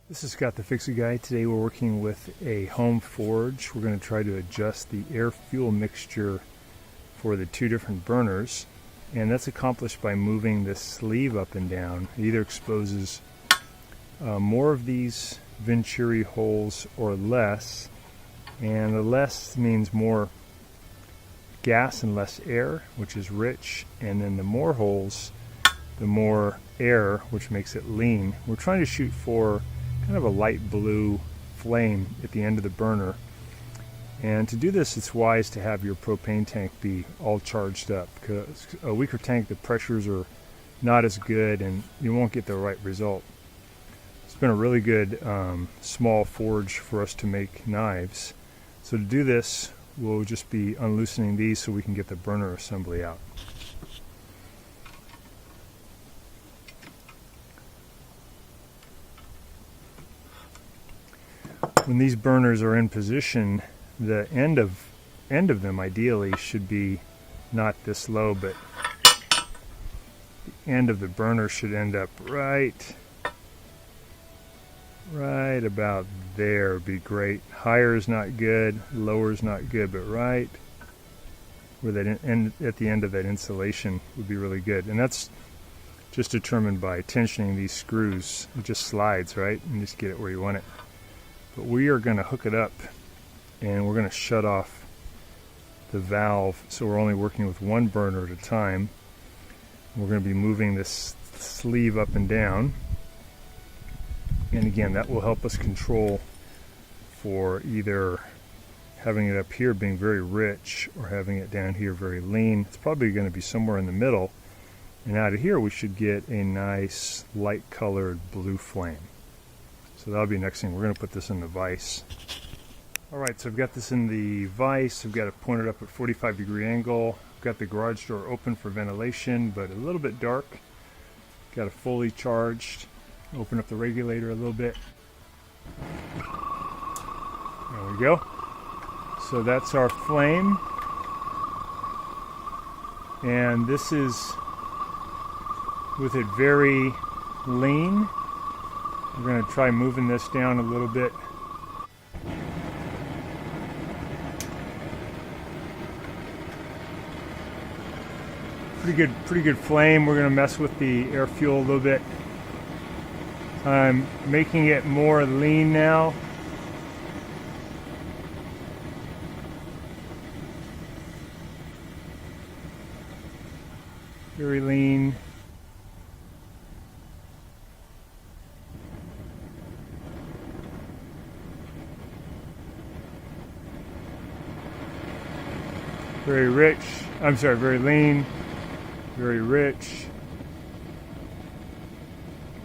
This is Scott the Fix-It Guy. Today we're working with a home forge. We're going to try to adjust the air-fuel mixture for the two different burners, and that's accomplished by moving this sleeve up and down. It either exposes more of these venturi holes or less, and the less means more gas and less air, which is rich, and then the more holes, the more air, which makes it lean. We're trying to shoot for kind of a light blue flame at the end of the burner, and to do this it's wise to have your propane tank be all charged up, because a weaker tank, the pressures are not as good and you won't get the right result. It's been a really good small forge for us to make knives, so to do this we'll just be unloosening these so we can get the burner assembly out. When these burners are in position, the end of them ideally should be not this low, but the end of the burner should end up right about there. Would be great. Higher is not good, lower is not good, but right where that end, at the end of that insulation, would be really good. And that's just determined by tensioning these screws. It just slides, right? And just get it where you want it. But we are going to hook it up and we're going to shut off the valve, so we're only working with one burner at a time. We're going to be moving this sleeve up and down, and again that will help us control for either having it up here being very rich or having it down here very lean. It's probably going to be somewhere in the middle, and out of here we should get a nice light colored blue flame. So that'll be the next thing. We're going to put this in the vise. Alright, so I've got this in the vise. I've got it pointed up at 45-degree angle. I've got the garage door open for ventilation, but a little bit dark. Got it fully charged. Open up the regulator a little bit. There we go. So that's our flame. And this is with it very lean. We're going to try moving this down a little bit. Pretty good flame. We're going to mess with the air fuel a little bit. I'm making it more lean now. Very lean. Very rich, I'm sorry, very lean, very rich.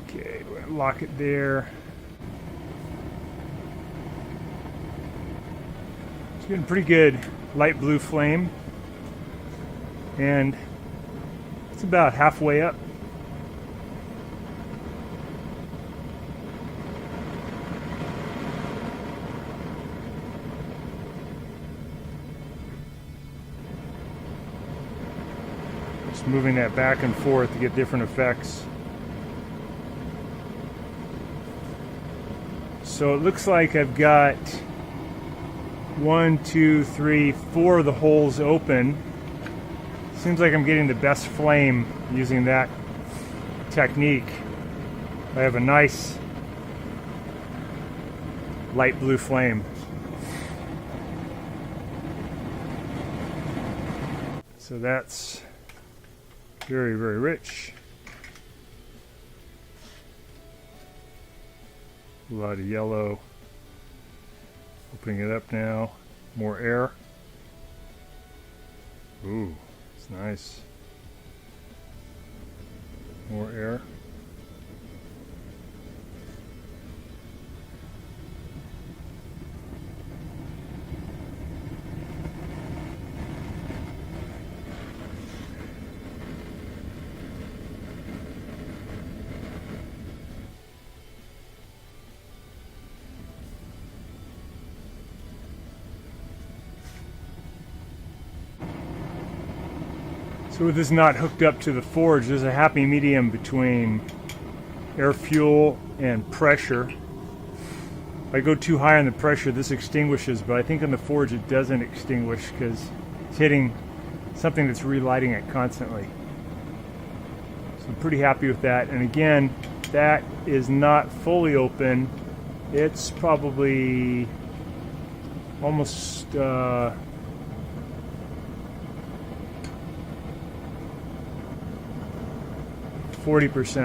Okay, we're going to lock it there. It's getting pretty good light blue flame, and it's about halfway up. Just moving that back and forth to get different effects. So it looks like I've got 1, 2, 3, 4 of the holes open. Seems like I'm getting the best flame using that technique. I have a nice light blue flame. So that's very, very rich. A lot of yellow. Opening it up now. More air. Ooh, it's nice. More air. So with this not hooked up to the forge, there's a happy medium between air fuel and pressure. If I go too high on the pressure, this extinguishes, but I think on the forge it doesn't extinguish because it's hitting something that's relighting it constantly. So I'm pretty happy with that. And again, that is not fully open. It's probably almost 40%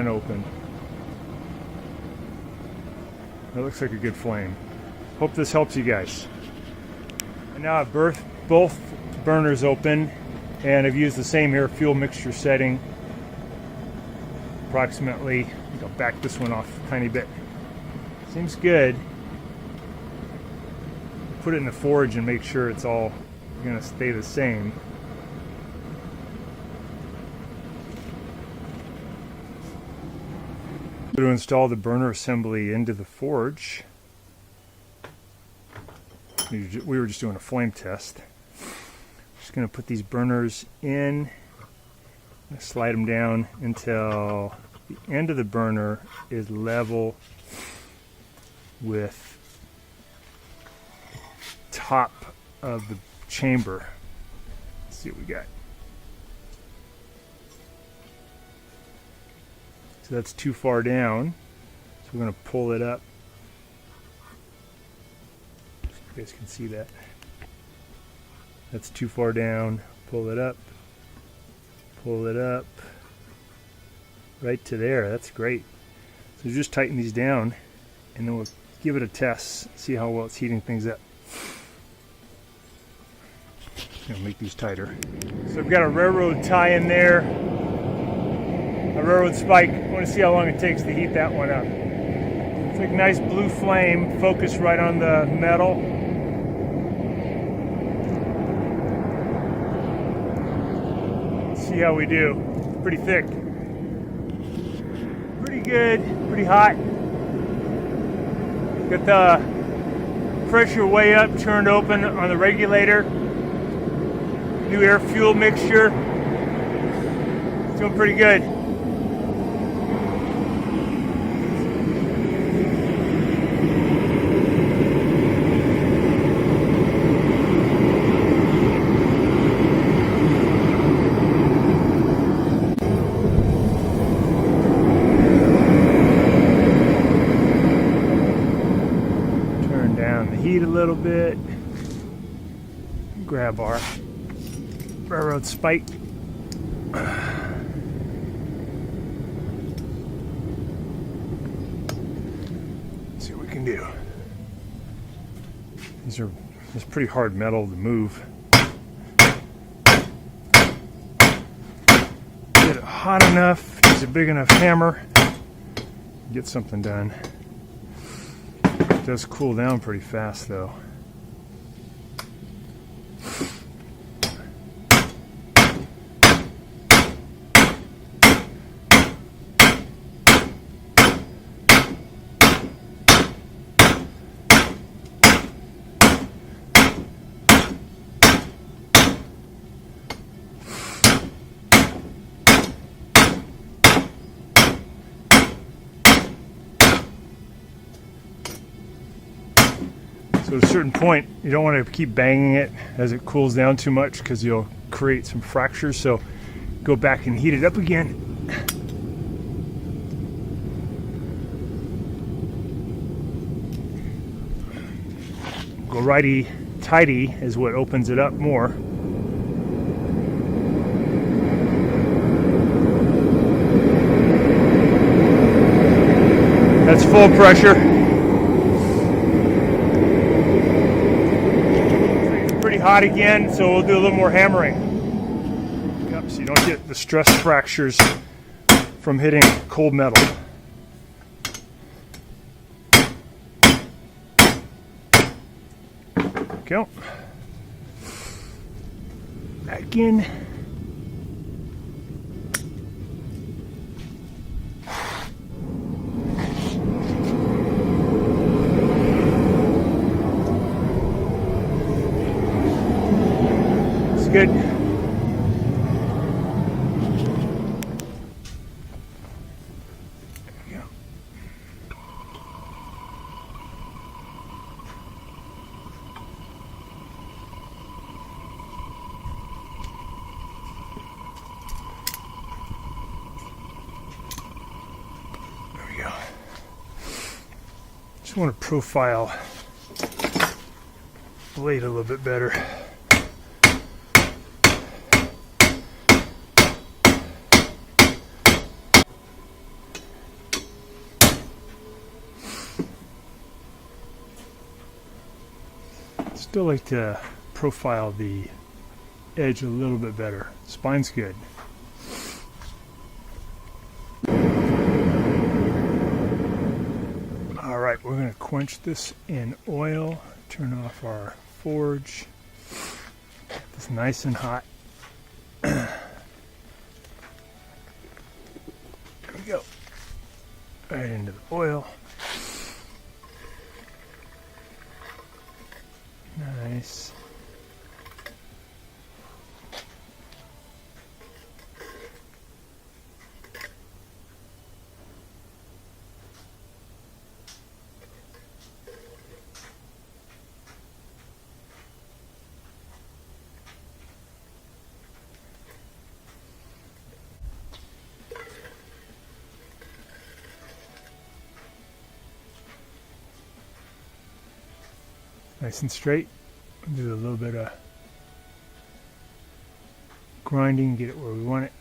open. That looks like a good flame. Hope this helps you guys. And now I've both burners open, and I've used the same air fuel mixture setting. Approximately, I think I'll back this one off a tiny bit. Seems good. Put it in the forge and make sure it's all going to stay the same. To install the burner assembly into the forge. We were just doing a flame test. Just going to put these burners in, slide them down until the end of the burner is level with top of the chamber. Let's see what we got. So that's too far down, so we're going to pull it up. So you guys can see that. That's too far down. Pull it up. Pull it up. Right to there. That's great. So just tighten these down, and then we'll give it a test, see how well it's heating things up. Gonna make these tighter. So I've got a railroad tie in there. A railroad spike. I want to see how long it takes to heat that one up. It's like a nice blue flame, focused right on the metal. Let's see how we do. It's pretty thick. Pretty good, pretty hot. Got the pressure way up, turned open on the regulator. New air fuel mixture. It's doing pretty good. Heat a little bit. Grab our railroad spike. See what we can do. It's pretty hard metal to move. Get it hot enough, use a big enough hammer, get something done. It does cool down pretty fast though. So at a certain point, you don't want to keep banging it as it cools down too much because you'll create some fractures. So go back and heat it up again. Go righty-tighty is what opens it up more. That's full pressure. Hot again, so we'll do a little more hammering. Yep, so you don't get the stress fractures from hitting cold metal. Go. Back in. Good. There we go. Just want to profile blade a little bit better. Still like to profile the edge a little bit better. Spine's good. Alright, we're going to quench this in oil, turn off our forge, get this nice and hot. There we go. Right into the oil. Nice. Nice and straight. Do a little bit of grinding, get it where we want it.